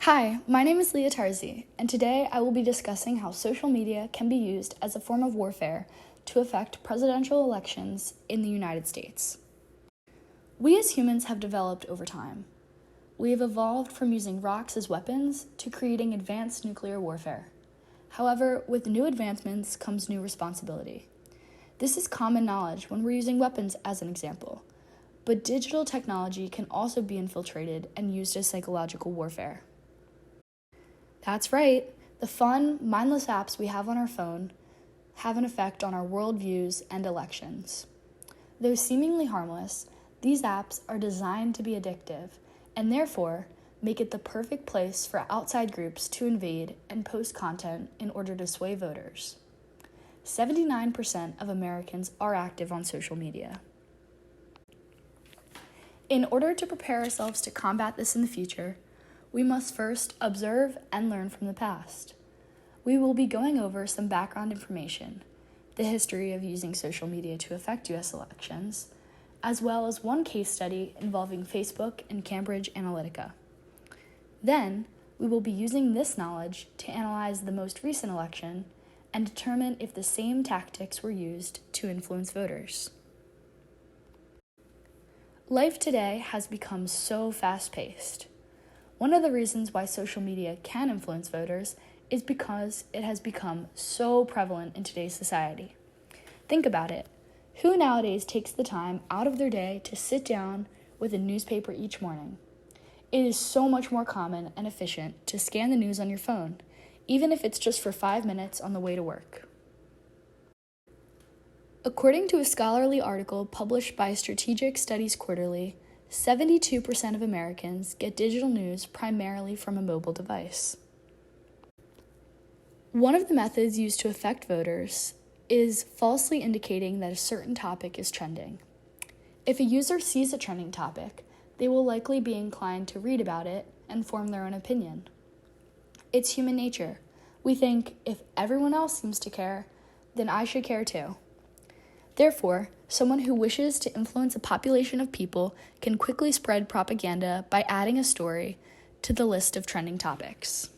Hi, my name is Leah Tarzi, and today I will be discussing how social media can be used as a form of warfare to affect presidential elections in the United States. We as humans have developed over time. We have evolved from using rocks as weapons to creating advanced nuclear warfare. However, with new advancements comes new responsibility. This is common knowledge when we're using weapons as an example, but digital technology can also be infiltrated and used as psychological warfare. That's right, the fun, mindless apps we have on our phone have an effect on our worldviews and elections. Though seemingly harmless, these apps are designed to be addictive and therefore make it the perfect place for outside groups to invade and post content in order to sway voters. 79% of Americans are active on social media. In order to prepare ourselves to combat this in the future, we must first observe and learn from the past. We will be going over some background information, the history of using social media to affect U.S. elections, as well as one case study involving Facebook and Cambridge Analytica. Then, we will be using this knowledge to analyze the most recent election and determine if the same tactics were used to influence voters. Life today has become so fast-paced. One of the reasons why social media can influence voters is because it has become so prevalent in today's society. Think about it. Who nowadays takes the time out of their day to sit down with a newspaper each morning? It is so much more common and efficient to scan the news on your phone, even if it's just for 5 minutes on the way to work. According to a scholarly article published by Strategic Studies Quarterly, 72% of Americans get digital news primarily from a mobile device. One of the methods used to affect voters is falsely indicating that a certain topic is trending. If a user sees a trending topic, they will likely be inclined to read about it and form their own opinion. It's human nature. We think, if everyone else seems to care, then I should care too. Therefore, someone who wishes to influence a population of people can quickly spread propaganda by adding a story to the list of trending topics.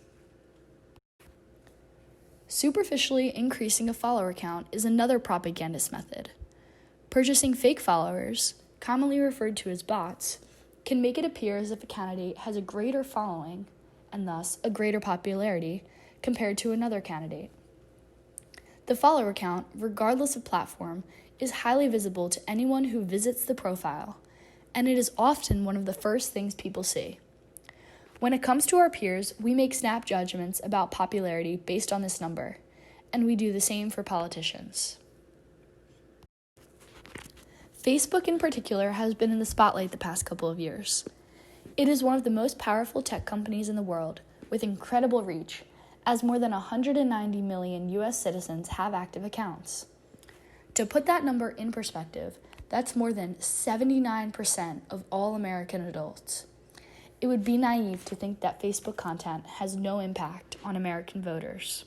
Superficially increasing a follower count is another propagandist method. Purchasing fake followers, commonly referred to as bots, can make it appear as if a candidate has a greater following, and thus a greater popularity, compared to another candidate. The follower count, regardless of platform, is highly visible to anyone who visits the profile, and it is often one of the first things people see. When it comes to our peers, we make snap judgments about popularity based on this number, and we do the same for politicians. Facebook in particular has been in the spotlight the past couple of years. It is one of the most powerful tech companies in the world, with incredible reach, as more than 190 million U.S. citizens have active accounts. To put that number in perspective, that's more than 79% of all American adults. It would be naive to think that Facebook content has no impact on American voters.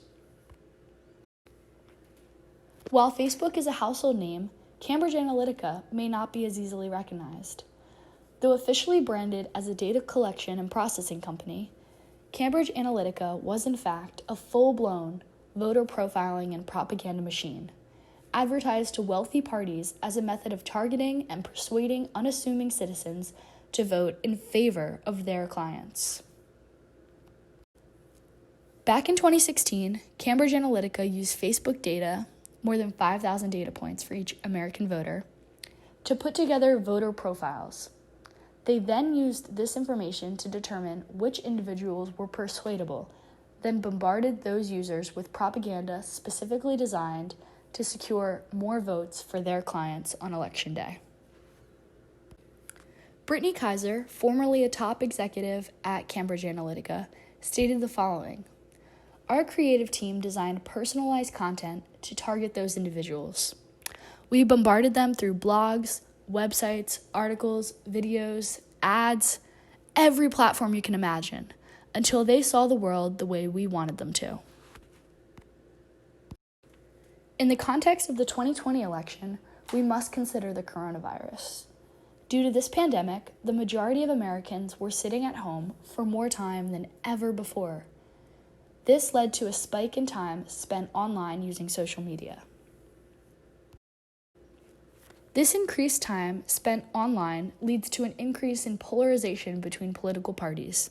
While Facebook is a household name, Cambridge Analytica may not be as easily recognized. Though officially branded as a data collection and processing company, Cambridge Analytica was in fact a full-blown voter profiling and propaganda machine, advertised to wealthy parties as a method of targeting and persuading unassuming citizens to vote in favor of their clients. Back in 2016, Cambridge Analytica used Facebook data, more than 5,000 data points for each American voter, to put together voter profiles. They then used this information to determine which individuals were persuadable, then bombarded those users with propaganda specifically designed to secure more votes for their clients on Election Day. Brittany Kaiser, formerly a top executive at Cambridge Analytica, stated the following: "Our creative team designed personalized content to target those individuals. We bombarded them through blogs, websites, articles, videos, ads, every platform you can imagine, until they saw the world the way we wanted them to." In the context of the 2020 election, we must consider the coronavirus. Due to this pandemic, the majority of Americans were sitting at home for more time than ever before. This led to a spike in time spent online using social media. This increased time spent online leads to an increase in polarization between political parties.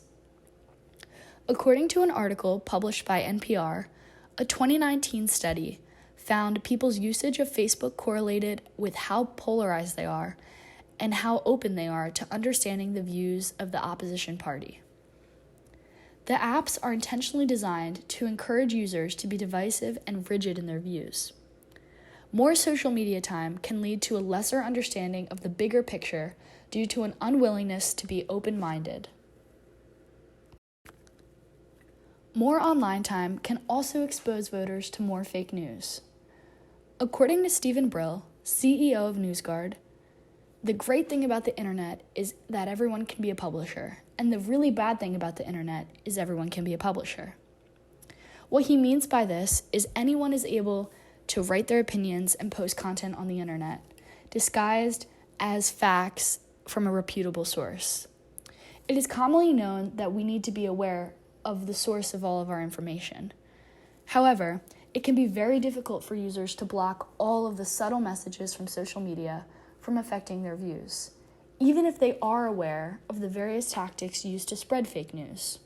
According to an article published by NPR, a 2019 study found people's usage of Facebook correlated with how polarized they are and how open they are to understanding the views of the opposition party. The apps are intentionally designed to encourage users to be divisive and rigid in their views. More social media time can lead to a lesser understanding of the bigger picture due to an unwillingness to be open-minded. More online time can also expose voters to more fake news. According to Stephen Brill, CEO of NewsGuard, the great thing about the internet is that everyone can be a publisher, and the really bad thing about the internet is everyone can be a publisher. What he means by this is anyone is able to write their opinions and post content on the internet, disguised as facts from a reputable source. It is commonly known that we need to be aware of the source of all of our information. However, it can be very difficult for users to block all of the subtle messages from social media from affecting their views, even if they are aware of the various tactics used to spread fake news.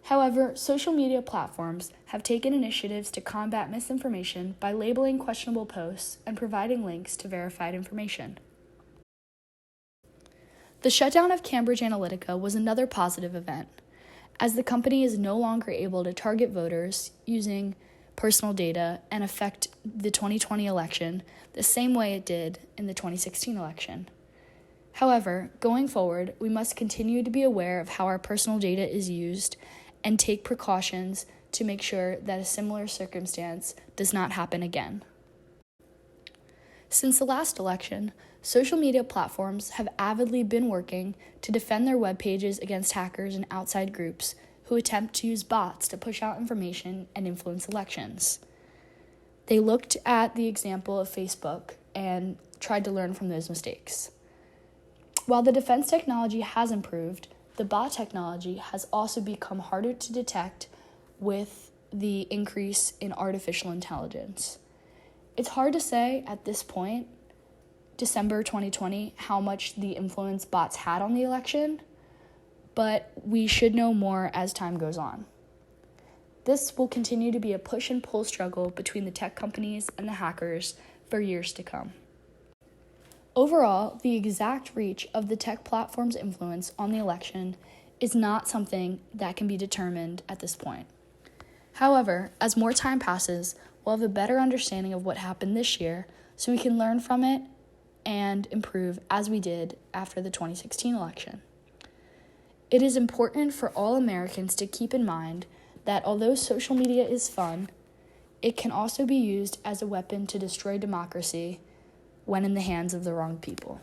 However, social media platforms have taken initiatives to combat misinformation by labeling questionable posts and providing links to verified information. The shutdown of Cambridge Analytica was another positive event, as the company is no longer able to target voters using personal data and affect the 2020 election the same way it did in the 2016 election. However, going forward, we must continue to be aware of how our personal data is used and take precautions to make sure that a similar circumstance does not happen again. Since the last election, social media platforms have avidly been working to defend their web pages against hackers and outside groups who attempt to use bots to push out information and influence elections. They looked at the example of Facebook and tried to learn from those mistakes. While the defense technology has improved, the bot technology has also become harder to detect with the increase in artificial intelligence. It's hard to say at this point, December 2020, how much the influence bots had on the election, but we should know more as time goes on. This will continue to be a push and pull struggle between the tech companies and the hackers for years to come. Overall, the exact reach of the tech platform's influence on the election is not something that can be determined at this point. However, as more time passes, we'll have a better understanding of what happened this year so we can learn from it and improve as we did after the 2016 election. It is important for all Americans to keep in mind that although social media is fun, it can also be used as a weapon to destroy democracy when in the hands of the wrong people.